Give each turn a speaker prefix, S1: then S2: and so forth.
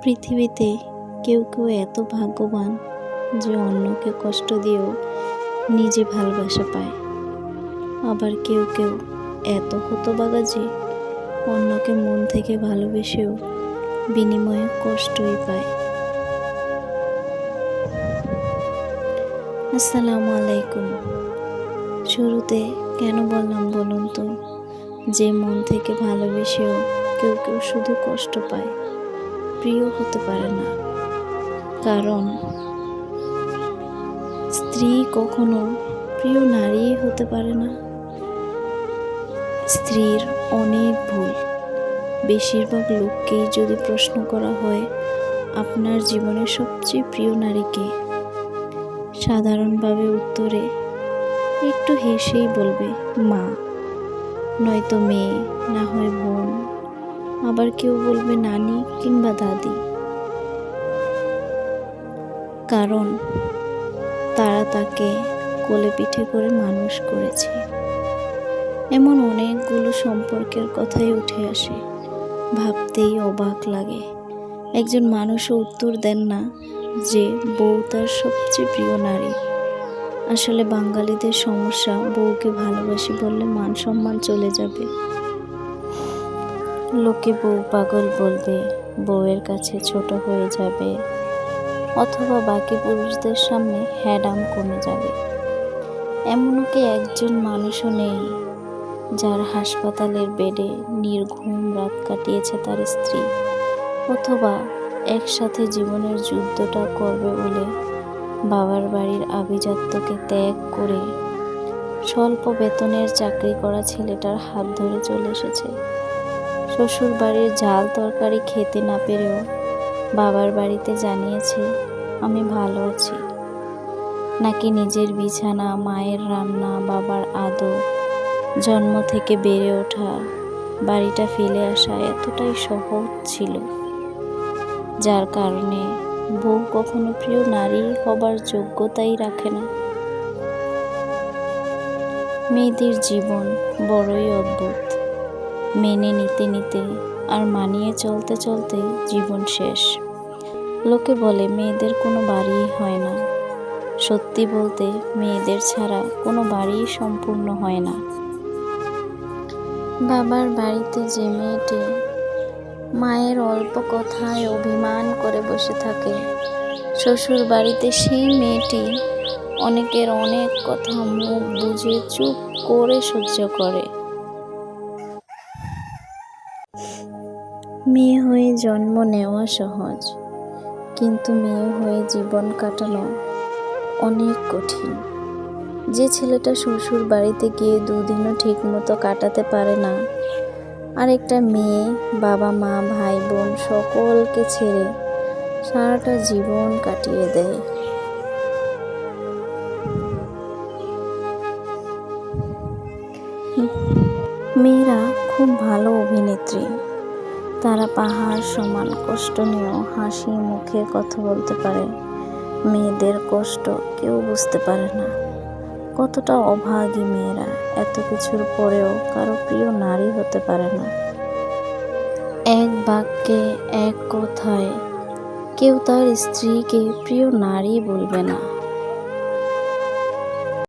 S1: পৃথিবীতে কেউ কেউ এত ভাগ্যবান যে অন্যকে কষ্ট দিয়েও নিজে ভালোবাসা পায়, আবার কেউ কেউ এত হতভাগা যে অন্যকে মন থেকে ভালোবেসেও বিনিময়ে কষ্টই পায়। আসসালামু আলাইকুম। শুরুতে কেন বললাম বলুন তো, যে মন থেকে ভালোবেসেও কেউ কেউ শুধু কষ্ট পায়, প্রিয় হতে পারে না। কারণ স্ত্রী কখনো প্রিয় নারী হতে পারে না। স্ত্রীর অনেক ভুল। বেশিরভাগ লোককেই যদি প্রশ্ন করা হয় আপনার জীবনের সবচেয়ে প্রিয় নারী কে, সাধারণভাবে উত্তরে একটু হেসেই বলবে মা, নয়তো মেয়ে, না হয় বোন, আবার কেউ বলবে নানি কিংবা দাদি। কারণ তারা তাকে কোলে পিঠে করে মানুষ করেছে। এমন অনেকগুলো সম্পর্কের কথাই উঠে আসে, ভাবতেই অবাক লাগে। একজন মানুষও উত্তর দেন না যে বউ তার সবচেয়ে প্রিয় নারী। আসলে বাঙালিদের সমস্যা, বউকে ভালোবাসি বললে মান সম্মান চলে যাবে, লোকে বউ পাগল বলবে, বউয়ের কাছে ছোট হয়ে যাবে, অথবা বাকি পুরুষদের সামনে হ্যাডাম কমে যাবে। এমনও কি একজন মানুষও নেই যার হাসপাতালের বেডে নির্ঘুম রাত কাটিয়েছে তার স্ত্রী, অথবা একসাথে জীবনের যুদ্ধটা করবে বলে বাবার বাড়ির আভিজাত্যকে ত্যাগ করে স্বল্প বেতনের চাকরি করা ছেলেটার হাত ধরে চলে এসেছে। শ্বশুর বাড়ির ঝাল তরকারি খেতে না পেরেও বাবার বাড়িতে জানিয়েছে আমি ভালো আছি। নাকি নিজের বিছানা, মায়ের রান্না, বাবার আদর, জন্ম থেকে বেড়ে ওঠা, বাড়িটা ফেলে আসা এতটাই সহজ ছিল যার কারণে বউ কখনো প্রিয় নারী হবার যোগ্যতাই রাখে না। মেয়েদের জীবন বড়ই অদ্ভুত। মেনে নিতে নিতে আর মানিয়ে চলতে চলতে জীবন শেষ। লোকে বলে মেয়েদের কোনো বাড়িই হয় না। সত্যি বলতে মেয়েদের ছাড়া কোনো বাড়িই সম্পূর্ণ হয় না। বাবার বাড়িতে যে মেয়েটি মায়ের অল্প কথায় অভিমান করে বসে থাকে, শ্বশুর বাড়িতে সেই মেয়েটি অনেকের অনেক কথা মুখ বুজে চুপ করে সহ্য করে। মেয়ে হয়ে জন্ম নেওয়া সহজ, কিন্তু মেয়ে হয়ে জীবন কাটানো অনেক কঠিন। যে ছেলেটা শ্বশুর বাড়িতে গিয়ে দুদিনও ঠিক মতো কাটাতে পারে না, আর একটা মেয়ে বাবা মা ভাই বোন সকলকে ছেড়ে সারাটা জীবন কাটিয়ে দেয়। মেয়েরা খুব ভালো অভিনেত্রী। তারা পাহাড় সমান কষ্ট নিয়েও হাসি মুখে কথা বলতে পারে। মেয়েদের কষ্ট কেউ বুঝতে পারে না। কতটা অভাগী মেয়েরা, এত কিছুর পরেও কারো প্রিয় নারী হতে পারে না। এক বাক্যে, এক কথায় কেউ তার স্ত্রীকে প্রিয় নারী বলবে না।